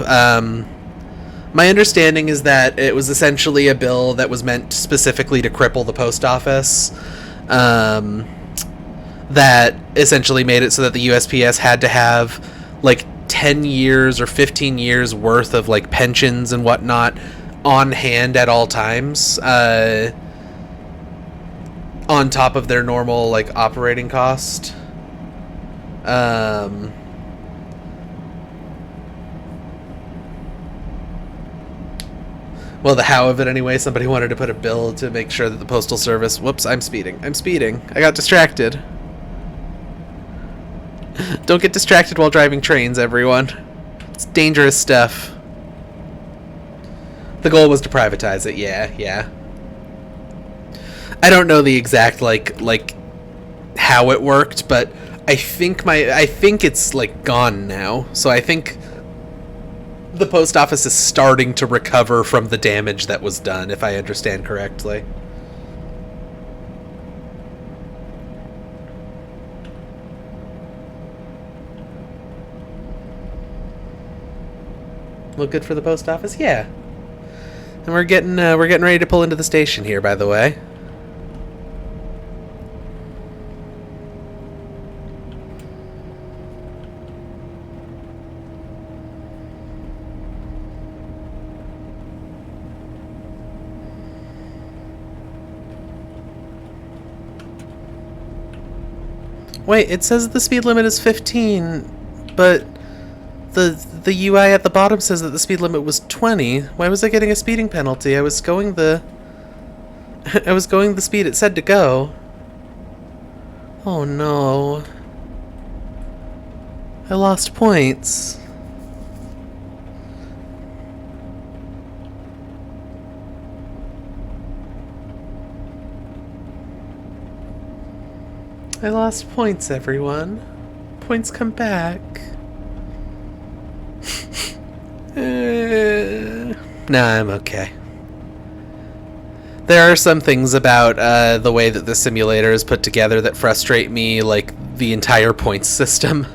My understanding is that it was essentially a bill that was meant specifically to cripple the post office. That essentially made it so that the USPS had to have like 10 years or 15 years worth of like pensions and whatnot on hand at all times, on top of their normal like operating cost. Well, the how of it anyway, somebody wanted to put a bill to make sure that the Postal Service... Whoops, I'm speeding. I got distracted. Don't get distracted while driving trains, everyone. It's dangerous stuff. The goal was to privatize it, yeah. I don't know the exact, like how it worked, but I think it's, like, gone now. So I think the post office is starting to recover from the damage that was done, if I understand correctly. Look good for the post office? Yeah. And we're getting ready to pull into the station here, by the way. Wait, it says the speed limit is 15, but the UI at the bottom says that the speed limit was 20. Why was I getting a speeding penalty? I was going the speed it said to go. Oh no. I lost points. I lost points, everyone. Points come back. Nah, I'm okay. There are some things about the way that the simulator is put together that frustrate me, like the entire points system.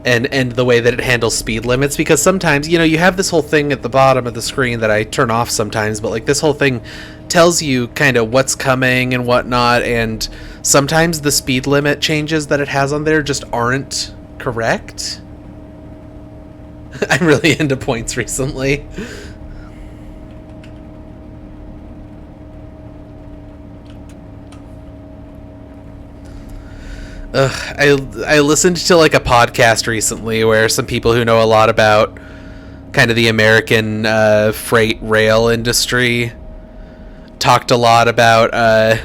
And the way that it handles speed limits, because sometimes, you have this whole thing at the bottom of the screen that I turn off sometimes, but like this whole thing tells you kind of what's coming and whatnot, and sometimes the speed limit changes that it has on there just aren't correct. I'm really into points recently. I listened to like a podcast recently where some people who know a lot about kind of the American freight rail industry talked a lot about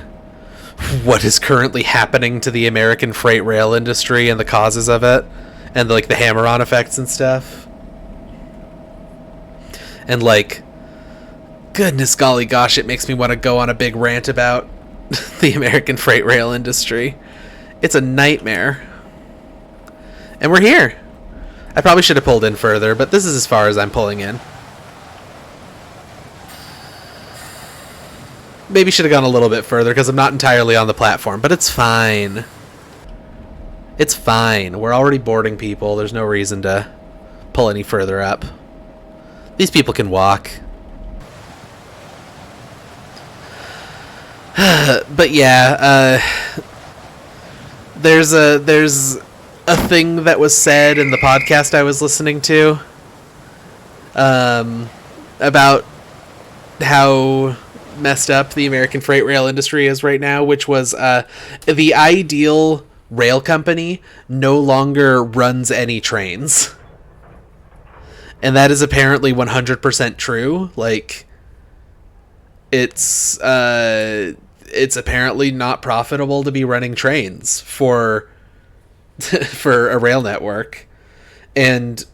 what is currently happening to the American freight rail industry and the causes of it, and like the hammer-on effects and stuff. And like, goodness golly gosh, it makes me want to go on a big rant about the American freight rail industry. It's a nightmare. And we're here. I probably should have pulled in further, but this is as far as I'm pulling in. Maybe should have gone a little bit further because I'm not entirely on the platform, but it's fine. It's fine. We're already boarding people. There's no reason to pull any further up. These people can walk. But yeah, there's a thing that was said in the podcast I was listening to about how messed up the American freight rail industry is right now, which was the ideal rail company no longer runs any trains. And that is apparently 100% true. Like, it's apparently not profitable to be running trains for a rail network. And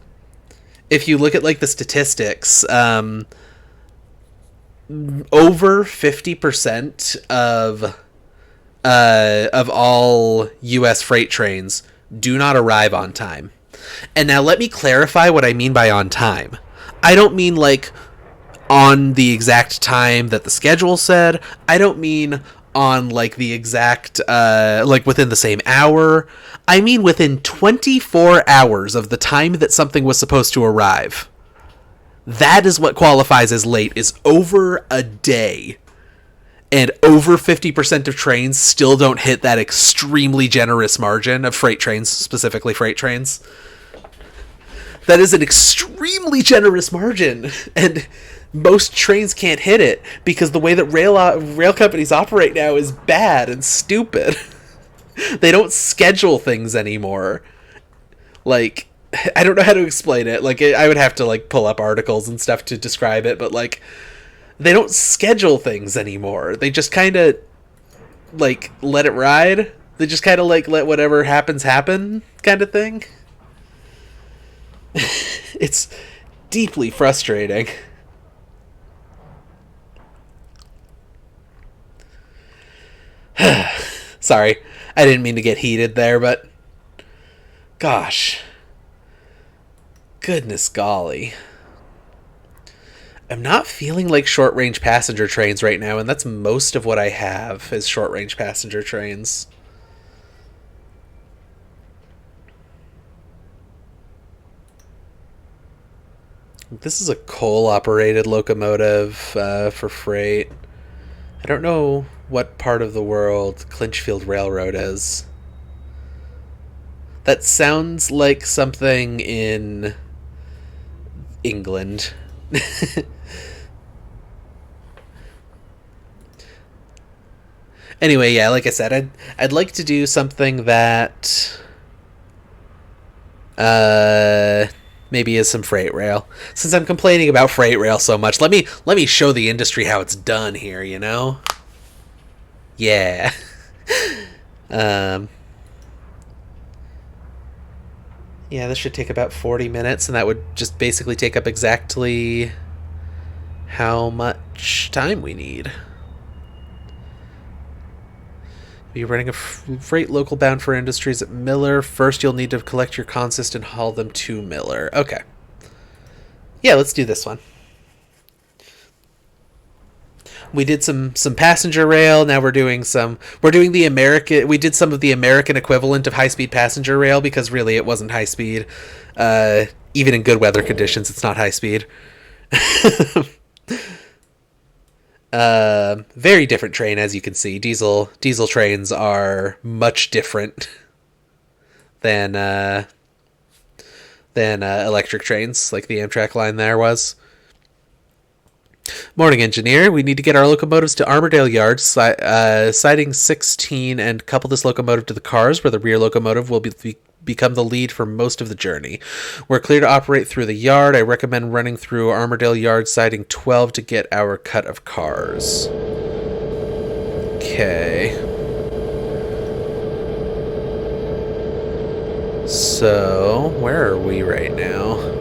if you look at like the statistics, over 50% of all U.S. freight trains do not arrive on time. And now let me clarify what I mean by on time. I don't mean like on the exact time that the schedule said. I don't mean on like the exact like within the same hour. I mean within 24 hours of the time that something was supposed to arrive. That is what qualifies as late, is over a day. And over 50% of trains still don't hit that extremely generous margin of freight trains, specifically freight trains. That is an extremely generous margin, and most trains can't hit it because the way that rail companies operate now is bad and stupid. They don't schedule things anymore. Like, I don't know how to explain it. Like, I would have to like pull up articles and stuff to describe it, but like, they don't schedule things anymore. They just kind of like let it ride. They just kind of like let whatever happens happen, kind of thing. It's deeply frustrating. Sorry, I didn't mean to get heated there, but gosh. Goodness golly. I'm not feeling like short-range passenger trains right now, and that's most of what I have is short-range passenger trains. This is a coal-operated locomotive for freight. I don't know what part of the world Clinchfield Railroad is. That sounds like something in England. Anyway, yeah, like I said, I'd like to do something that maybe is some freight rail. Since I'm complaining about freight rail so much, let me show the industry how it's done here, you know? Yeah. um Yeah, this should take about 40 minutes, and that would just basically take up exactly how much time we need. Be running a freight local bound for industries at Miller. First, you'll need to collect your consist and haul them to Miller. Okay. Yeah, let's do this one. We did some passenger rail. Now we're doing the American. We did some of the American equivalent of high speed passenger rail because really it wasn't high speed. Even in good weather conditions, it's not high speed. Very different train, as you can see. Diesel trains are much different than electric trains, like the Amtrak line there was. Morning, engineer. We need to get our locomotives to Armourdale Yard, siding 16, and couple this locomotive to the cars, where the rear locomotive will become the lead for most of the journey. We're clear to operate through the yard. I recommend running through Armourdale Yard, siding 12 to get our cut of cars. Okay. So, where are we right now?